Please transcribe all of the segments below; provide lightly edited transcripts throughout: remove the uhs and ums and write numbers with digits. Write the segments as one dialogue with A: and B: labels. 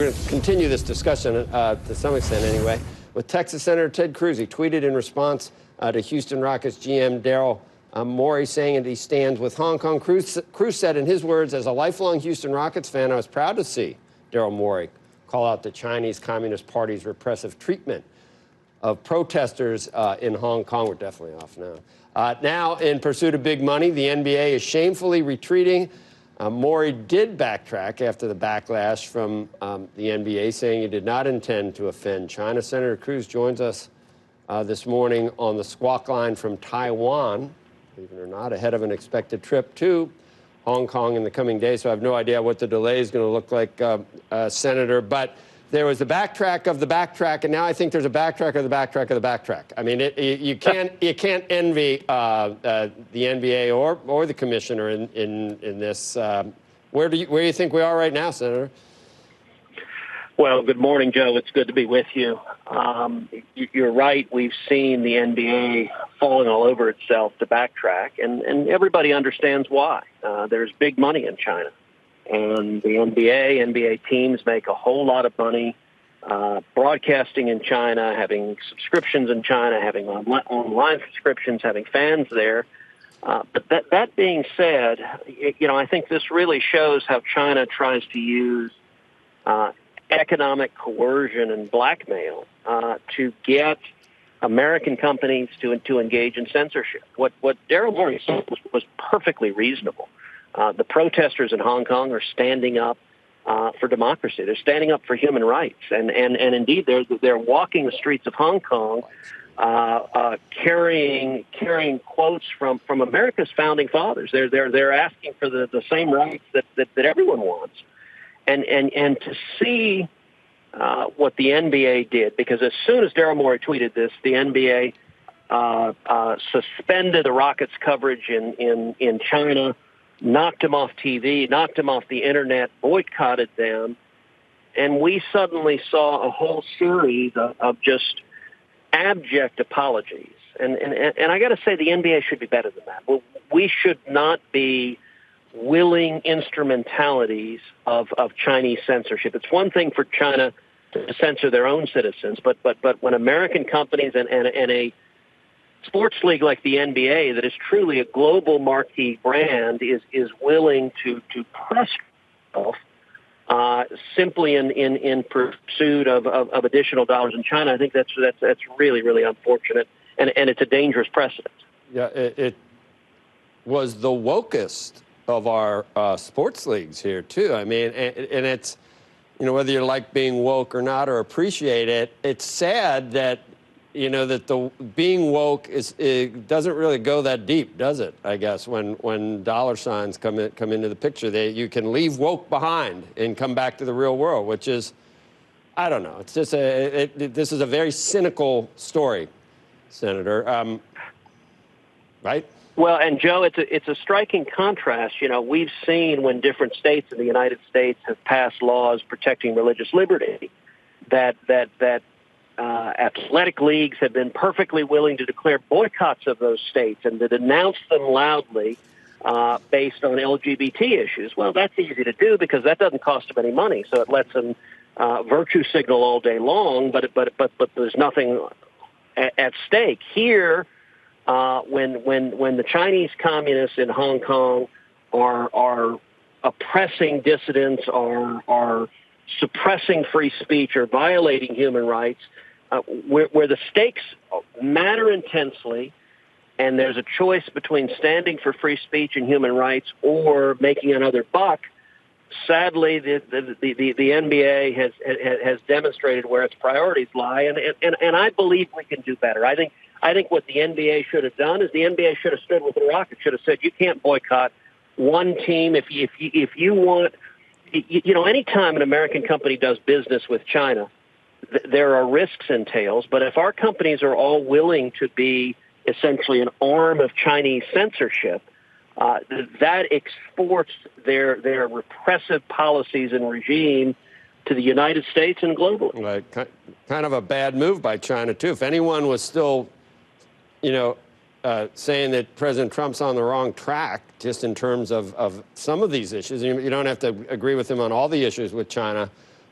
A: We're going to continue this discussion, to some extent anyway, with Texas Senator Ted Cruz. He tweeted in response to Houston Rockets GM Daryl Morey saying that he stands with Hong Kong. Cruz said in his words, as a lifelong Houston Rockets fan, I was proud to see Daryl Morey call out the Chinese Communist Party's repressive treatment of protesters in Hong Kong. We're definitely off now. Now, in pursuit of big money, the N.B.A. is shamefully retreating. Morey did backtrack after the backlash from the N.B.A., saying he did not intend to offend China. Senator Cruz joins us this morning on the squawk line from Taiwan, believe it or not, ahead of an expected trip to Hong Kong in the coming days. So I have no idea what the delay is going to look like, Senator. But there was the backtrack of the backtrack, and now I think there's a backtrack of the backtrack of the backtrack. I mean, you can't envy the N.B.A. or the commissioner in this. Where do you think we are right now, Senator?
B: Well, good morning, Joe. It's good to be with you. You're right. We've seen the N.B.A. falling all over itself to backtrack, and everybody understands why. There's big money in China. And the N.B.A. teams make a whole lot of money broadcasting in China, having subscriptions in China, having online subscriptions, having fans there. But that being said, I think this really shows how China tries to use economic coercion and blackmail to get American companies to engage in censorship. What Daryl Morey said was perfectly reasonable. The protesters in Hong Kong are standing up for democracy. They're standing up for human rights, and indeed they're walking the streets of Hong Kong, carrying quotes from America's founding fathers. They're asking for the same rights that everyone wants, and to see what the N.B.A. did, because as soon as Daryl Morey tweeted this, the N.B.A. Suspended the Rockets coverage in China, knocked them off TV, knocked them off the internet, boycotted them, and we suddenly saw a whole series of just abject apologies. And I got to say, the NBA should be better than that. We should not be willing instrumentalities of Chinese censorship. It's one thing for China to censor their own citizens, but when American companies and a sports league like the N.B.A. that is truly a global marquee brand is willing to press itself simply in pursuit of additional dollars in China, I think that's really, really unfortunate, and it's a dangerous precedent.
A: Yeah, it was the wokest of our sports leagues here too. I mean, and it's, whether you like being woke or not or appreciate it, it's sad that that the being woke it doesn't really go that deep, does it? I guess when dollar signs come into the picture, you can leave woke behind and come back to the real world, which is, I don't know. It's just this is a very cynical story, Senator. Right?
B: Well, and Joe, it's a striking contrast. We've seen when different states in the United States have passed laws protecting religious liberty, that athletic leagues have been perfectly willing to declare boycotts of those states and to denounce them loudly based on LGBT issues. Well, that's easy to do because that doesn't cost them any money, so it lets them virtue signal all day long. But there's nothing at stake here. When the Chinese communists in Hong Kong are oppressing dissidents, are suppressing free speech, or violating human rights, where the stakes matter intensely, and there's a choice between standing for free speech and human rights or making another buck. Sadly, the N.B.A. has demonstrated where its priorities lie, and I believe we can do better. I think what the N.B.A. should have done is the N.B.A. should have stood with the Rockets, should have said, you can't boycott one team if you want. Anytime an American company does business with China, there are risks entails, but if our companies are all willing to be essentially an arm of Chinese censorship, that exports their repressive policies and regime to the United States and globally.
A: Right. Kind of a bad move by China, too. If anyone was still, saying that President Trump's on the wrong track just in terms of some of these issues, you don't have to agree with him on all the issues with China,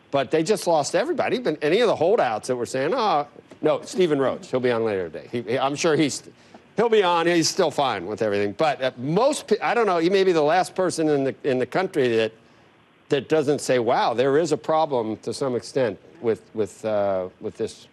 A: But they just lost everybody. Even any of the holdouts that were saying, oh, no, Stephen Rhodes, he'll be on later today. I'm sure he'll be on. He's still fine with everything. But I don't know, he may be the last person in the country that doesn't say, wow, there is a problem to some extent with this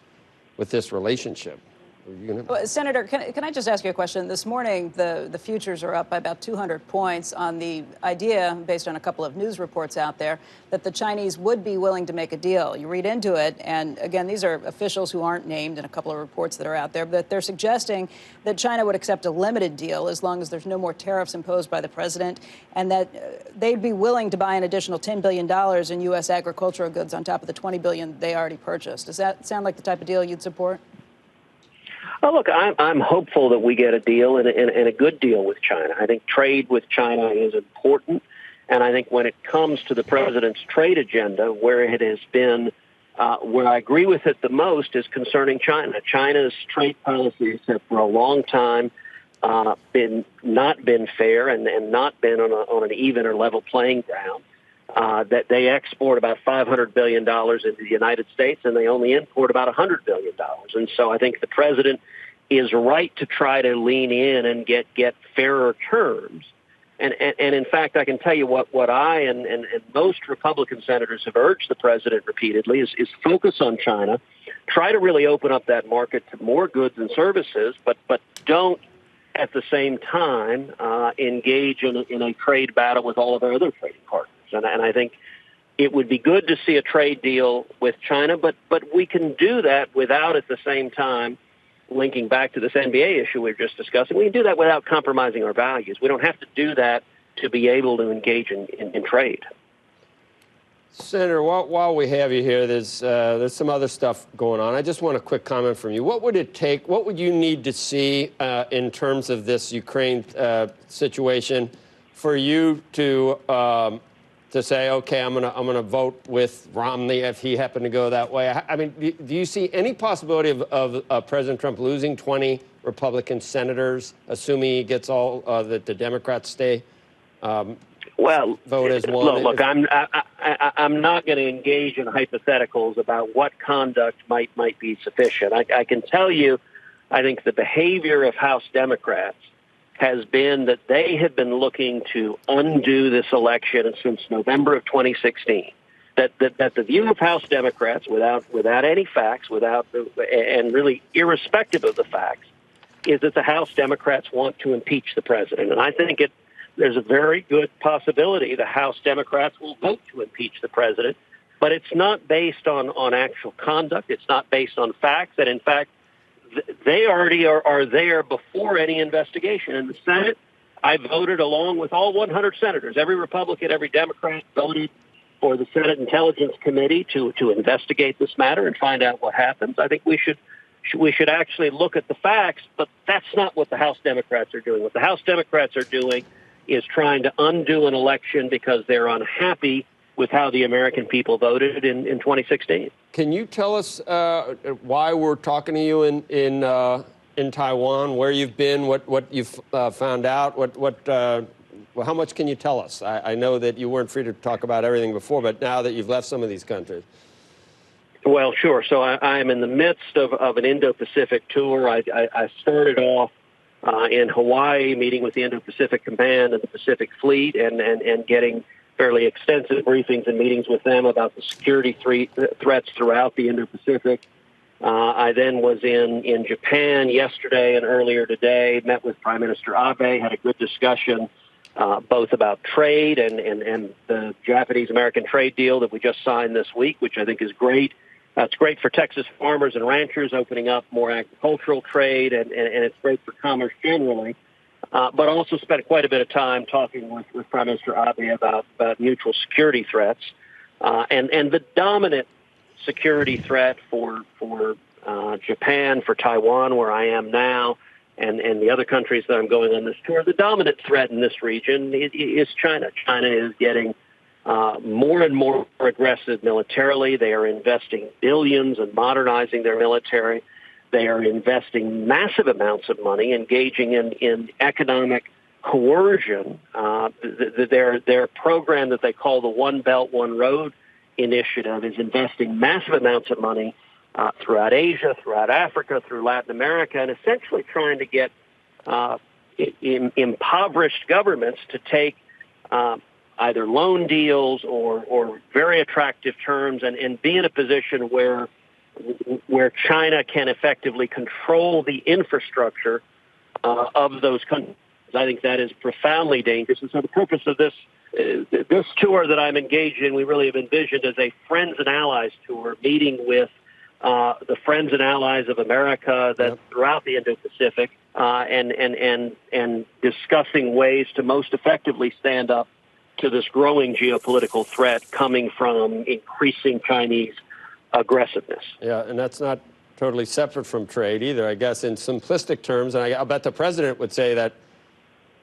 A: relationship.
C: Well, Senator, can I just ask you a question? This morning, the futures are up by about 200 points on the idea, based on a couple of news reports out there, that the Chinese would be willing to make a deal. You read into it, and again, these are officials who aren't named in a couple of reports that are out there, but they're suggesting that China would accept a limited deal as long as there's no more tariffs imposed by the president, and that they'd be willing to buy an additional $10 billion in U.S. agricultural goods on top of the $20 billion they already purchased. Does that sound like the type of deal you'd support?
B: Oh, look, I'm hopeful that we get a deal and a good deal with China. I think trade with China is important, and I think when it comes to the president's trade agenda, where it has been, where I agree with it the most is concerning China. China's trade policies have for a long time not been fair and not been on an even or level playing ground. That they export about $500 billion into the United States, and they only import about $100 billion. And so I think the president is right to try to lean in and get fairer terms. And in fact, I can tell you what I and most Republican senators have urged the president repeatedly is focus on China, try to really open up that market to more goods and services, but don't at the same time engage in a trade battle with all of our other trading partners. And I think it would be good to see a trade deal with China, but we can do that without at the same time linking back to this N.B.A. issue we were just discussing. We can do that without compromising our values. We don't have to do that to be able to engage in trade.
A: Senator, while we have you here, there's some other stuff going on. I just want a quick comment from you. What would it take? What would you need to see in terms of this Ukraine situation for you to say, okay, I'm gonna vote with Romney if he happened to go that way? I mean, do you see any possibility of President Trump losing 20 Republican senators, assuming he gets all that the Democrats stay? Vote as one.
B: Look, I'm not going to engage in hypotheticals about what conduct might be sufficient. I can tell you, I think the behavior of House Democrats has been that they have been looking to undo this election since November of 2016. That the view of House Democrats, without any facts, and really irrespective of the facts, is that the House Democrats want to impeach the president. And I think there's a very good possibility the House Democrats will vote to impeach the president, but it's not based on actual conduct. It's not based on facts. And in fact, they already are there before any investigation. In the Senate, I voted along with all 100 senators. Every Republican, every Democrat voted for the Senate Intelligence Committee to investigate this matter and find out what happens. I think we should actually look at the facts, but that's not what the House Democrats are doing. What the House Democrats are doing is trying to undo an election because they're unhappy with how the American people voted in 2016.
A: Can you tell us why we're talking to you in Taiwan, where you've been, what you've found out, how much can you tell us? I know that you weren't free to talk about everything before, but now that you've left some of these countries.
B: Well, sure. So I am in the midst of an Indo-Pacific tour. I started off in Hawaii, meeting with the Indo-Pacific Command and the Pacific Fleet and getting fairly extensive briefings and meetings with them about the security threats throughout the Indo-Pacific. I then was in Japan yesterday and earlier today, met with Prime Minister Abe, had a good discussion both about trade and the Japanese-American trade deal that we just signed this week, which I think is great. It's great for Texas farmers and ranchers, opening up more agricultural trade, and it's great for commerce generally. But also spent quite a bit of time talking with Prime Minister Abe about mutual security threats. And the dominant security threat for Japan, for Taiwan, where I am now, and the other countries that I'm going on this tour, the dominant threat in this region is China. China is getting more and more aggressive militarily. They are investing billions in modernizing their military. They are investing massive amounts of money, engaging in economic coercion. Their program that they call the One Belt, One Road initiative is investing massive amounts of money throughout Asia, throughout Africa, through Latin America, and essentially trying to get impoverished governments to take either loan deals or very attractive terms and be in a position where China can effectively control the infrastructure of those countries. I think that is profoundly dangerous. And so the purpose of this tour that I'm engaged in, we really have envisioned as a friends and allies tour, meeting with the friends and allies of America throughout the Indo-Pacific, and discussing ways to most effectively stand up to this growing geopolitical threat coming from increasing Chinese aggressiveness.
A: Yeah, and that's not totally separate from trade either, I guess, in simplistic terms. And I'll bet the president would say that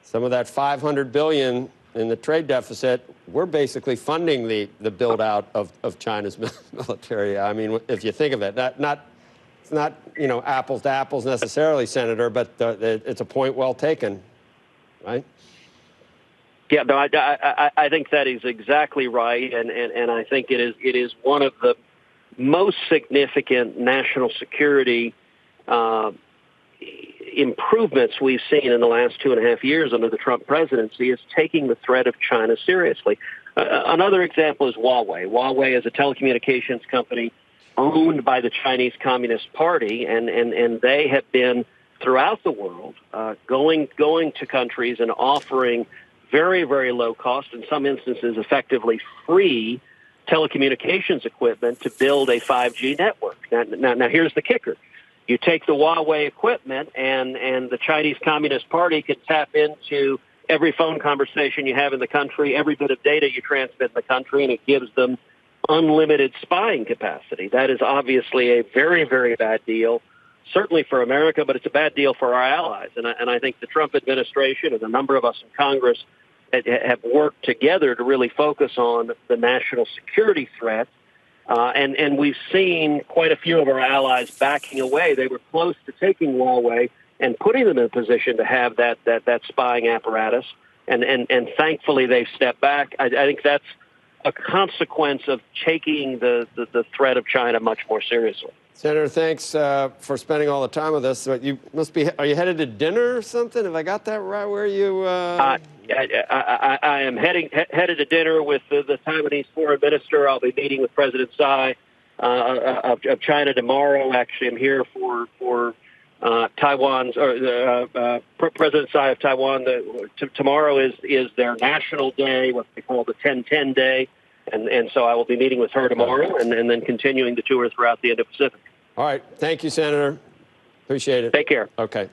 A: some of that $500 billion in the trade deficit, we're basically funding the build-out of China's military. I mean, if you think of it, it's not apples to apples necessarily, Senator, but it's a point well taken, right?
B: Yeah, no, I think that is exactly right, and I think it is one of the most significant national security improvements we've seen in the last 2.5 years under the Trump presidency is taking the threat of China seriously. Another example is Huawei. Huawei is a telecommunications company owned by the Chinese Communist Party, and they have been throughout the world going to countries and offering very, very low cost, in some instances effectively free telecommunications equipment to build a 5G network. Now here's the kicker. You take the Huawei equipment, and the Chinese Communist Party can tap into every phone conversation you have in the country, every bit of data you transmit in the country, and it gives them unlimited spying capacity. That is obviously a very, very bad deal, certainly for America, but it's a bad deal for our allies. And I think the Trump administration and a number of us in Congress have worked together to really focus on the national security threat. And we've seen quite a few of our allies backing away. They were close to taking Huawei and putting them in a position to have that spying apparatus. And thankfully they've stepped back. I think that's a consequence of taking the threat of China much more seriously.
A: Senator, thanks for spending all the time with us. You must be, are you headed to dinner or something? Have I got that right? Where are you?
B: I am headed to dinner with the Taiwanese foreign minister. I'll be meeting with President Tsai of China tomorrow. Actually, I'm here for Taiwan's President Tsai of Taiwan. Tomorrow is their national day, what they call the 10-10 day, and so I will be meeting with her tomorrow, and then continuing the tour throughout the Indo-Pacific.
A: All right, thank you, Senator. Appreciate it.
B: Take care.
A: Okay.